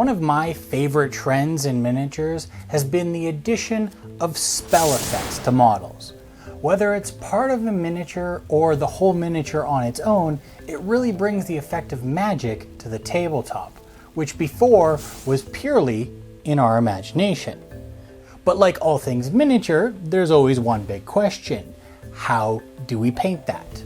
One of my favorite trends in miniatures has been the addition of spell effects to models. Whether it's part of the miniature or the whole miniature on its own, it really brings the effect of magic to the tabletop, which before was purely in our imagination. But like all things miniature, there's always one big question. How do we paint that?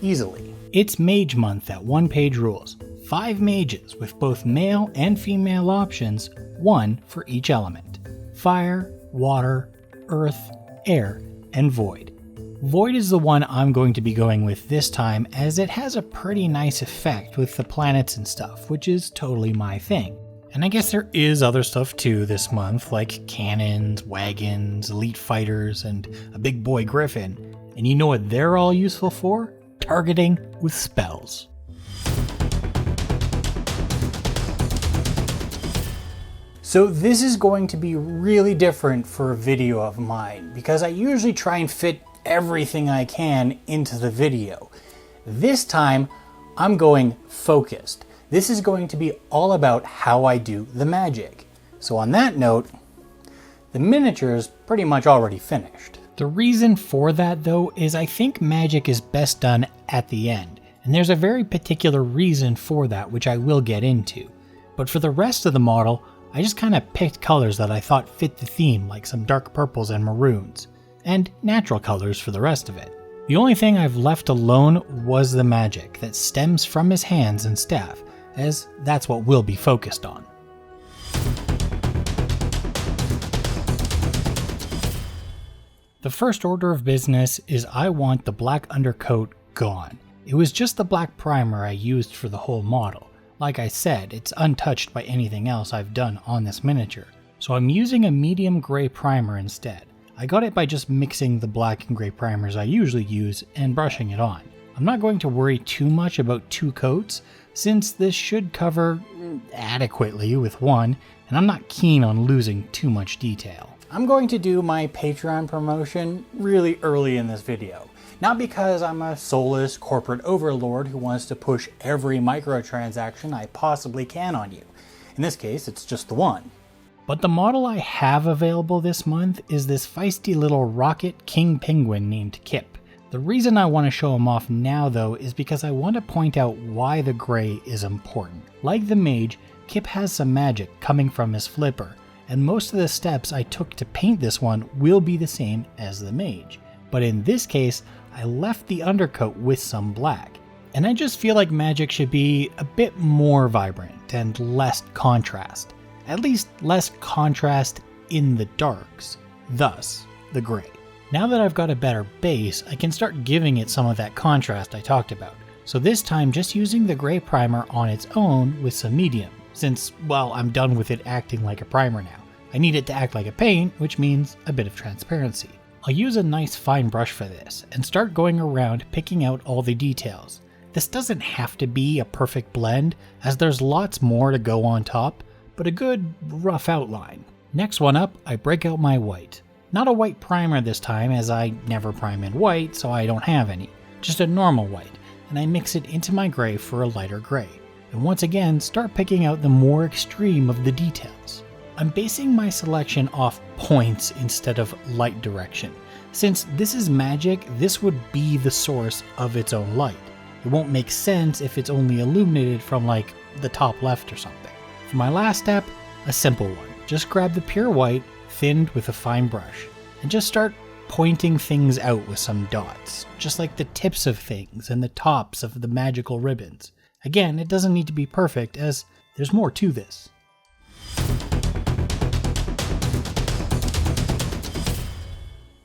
Easily. It's Mage Month at One Page Rules. 5 mages with both male and female options, 1 for each element. Fire, water, earth, air, and void. Void is the one I'm going to be going with this time, as it has a pretty nice effect with the planets and stuff, which is totally my thing. And I guess there is other stuff too this month, like cannons, wagons, elite fighters, and a big boy griffin. And you know what they're all useful for? Targeting with spells. So this is going to be really different for a video of mine, because I usually try and fit everything I can into the video. This time, I'm going focused. This is going to be all about how I do the magic. So on that note, the miniature is pretty much already finished. The reason for that though is I think magic is best done at the end, and there's a very particular reason for that which I will get into. But for the rest of the model, I just kind of picked colors that I thought fit the theme, like some dark purples and maroons, and natural colors for the rest of it. The only thing I've left alone was the magic that stems from his hands and staff, as that's what we'll be focused on. The first order of business is I want the black undercoat gone. It was just the black primer I used for the whole model. Like I said, it's untouched by anything else I've done on this miniature, so I'm using a medium gray primer instead. I got it by just mixing the black and gray primers I usually use and brushing it on. I'm not going to worry too much about 2 coats, since this should cover adequately with one, and I'm not keen on losing too much detail. I'm going to do my Patreon promotion really early in this video. Not because I'm a soulless corporate overlord who wants to push every microtransaction I possibly can on you. In this case, it's just the one. But the model I have available this month is this feisty little rocket king penguin named Kip. The reason I want to show him off now though is because I want to point out why the gray is important. Like the mage, Kip has some magic coming from his flipper, and most of the steps I took to paint this one will be the same as the mage. But in this case, I left the undercoat with some black. And I just feel like magic should be a bit more vibrant and less contrast. At least less contrast in the darks, thus the gray. Now that I've got a better base, I can start giving it some of that contrast I talked about. So this time just using the gray primer on its own with some medium, since, well, I'm done with it acting like a primer now. I need it to act like a paint, which means a bit of transparency. I'll use a nice fine brush for this, and start going around picking out all the details. This doesn't have to be a perfect blend, as there's lots more to go on top, but a good rough outline. Next one up, I break out my white. Not a white primer this time, as I never prime in white, so I don't have any. Just a normal white, and I mix it into my gray for a lighter gray. And once again, start picking out the more extreme of the details. I'm basing my selection off points instead of light direction. Since this is magic, this would be the source of its own light. It won't make sense if it's only illuminated from like the top left or something. For my last step, a simple one. Just grab the pure white, thinned with a fine brush, and just start pointing things out with some dots, just like the tips of things and the tops of the magical ribbons. Again, it doesn't need to be perfect, as there's more to this.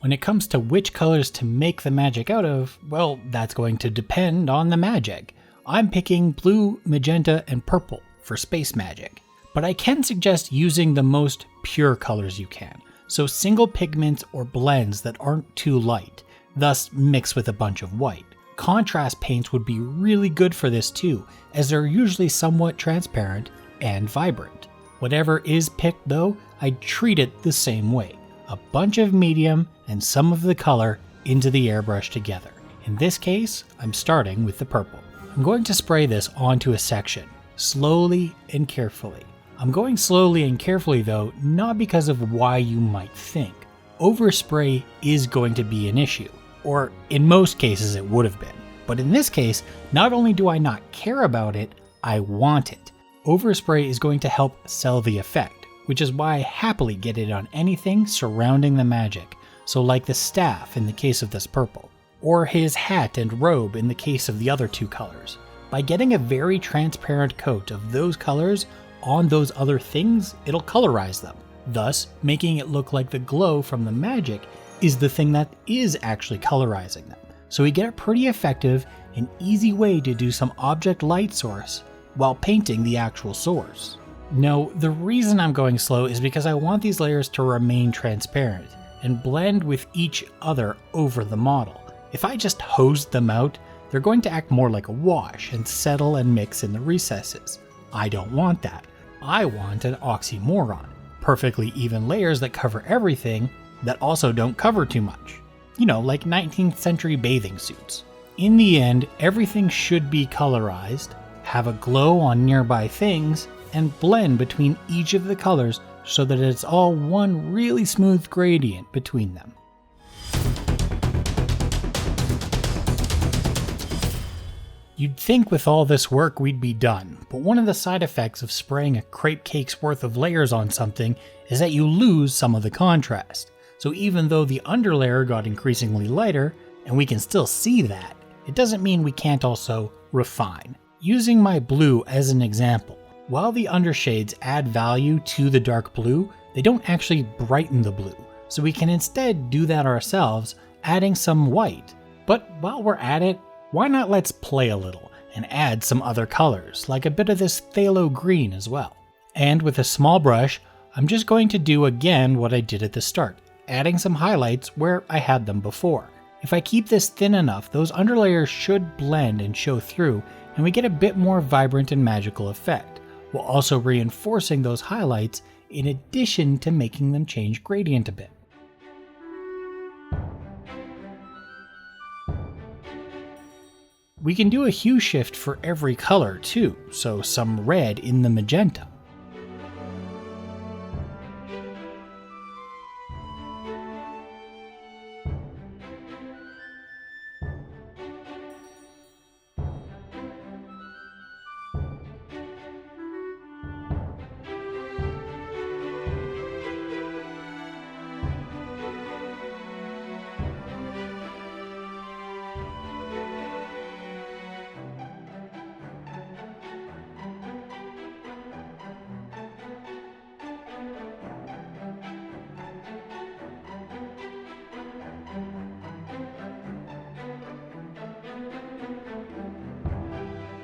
When it comes to which colors to make the magic out of, well, that's going to depend on the magic. I'm picking blue, magenta, and purple for space magic. But I can suggest using the most pure colors you can, so single pigments or blends that aren't too light, thus mix with a bunch of white. Contrast paints would be really good for this too, as they're usually somewhat transparent and vibrant. Whatever is picked though, I'd treat it the same way. A bunch of medium and some of the color into the airbrush together. In this case, I'm starting with the purple. I'm going to spray this onto a section, slowly and carefully. I'm going slowly and carefully though, not because of why you might think. Overspray is going to be an issue, or in most cases it would have been. But in this case, not only do I not care about it, I want it. Overspray is going to help sell the effect, which is why I happily get it on anything surrounding the magic, so like the staff in the case of this purple, or his hat and robe in the case of the other two colors. By getting a very transparent coat of those colors on those other things, it'll colorize them, thus making it look like the glow from the magic is the thing that is actually colorizing them. So we get a pretty effective and easy way to do some object light source while painting the actual source. No, the reason I'm going slow is because I want these layers to remain transparent and blend with each other over the model. If I just hosed them out, they're going to act more like a wash and settle and mix in the recesses. I don't want that. I want an oxymoron. Perfectly even layers that cover everything that also don't cover too much. You know, like 19th century bathing suits. In the end, everything should be colorized, have a glow on nearby things, and blend between each of the colors so that it's all one really smooth gradient between them. You'd think with all this work we'd be done, but one of the side effects of spraying a crepe cake's worth of layers on something is that you lose some of the contrast. So even though the underlayer got increasingly lighter, and we can still see that, it doesn't mean we can't also refine. Using my blue as an example, while the undershades add value to the dark blue, they don't actually brighten the blue. So we can instead do that ourselves, adding some white. But while we're at it, why not let's play a little and add some other colors, like a bit of this phthalo green as well. And with a small brush, I'm just going to do again what I did at the start, adding some highlights where I had them before. If I keep this thin enough, those underlayers should blend and show through, and we get a bit more vibrant and magical effect, while also reinforcing those highlights in addition to making them change gradient a bit. We can do a hue shift for every color too, so some red in the magenta.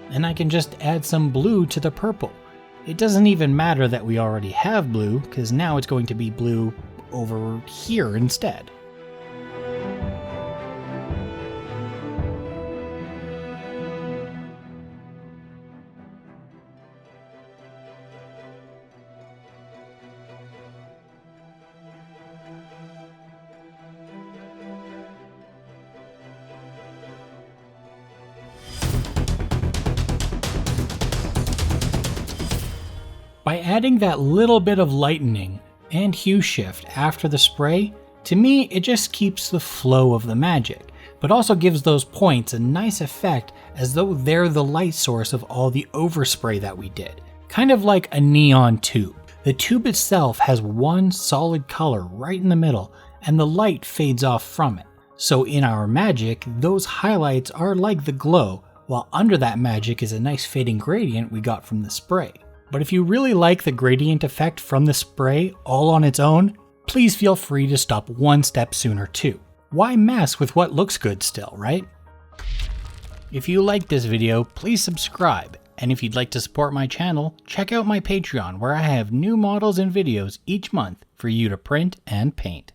And I can just add some blue to the purple. It doesn't even matter that we already have blue, because now it's going to be blue over here instead. By adding that little bit of lightening and hue shift after the spray, to me it just keeps the flow of the magic, but also gives those points a nice effect as though they're the light source of all the overspray that we did. Kind of like a neon tube. The tube itself has one solid color right in the middle, and the light fades off from it. So in our magic, those highlights are like the glow, while under that magic is a nice fading gradient we got from the spray. But if you really like the gradient effect from the spray all on its own, please feel free to stop one step sooner too. Why mess with what looks good still, right? If you liked this video, please subscribe, and if you'd like to support my channel, check out my Patreon where I have new models and videos each month for you to print and paint.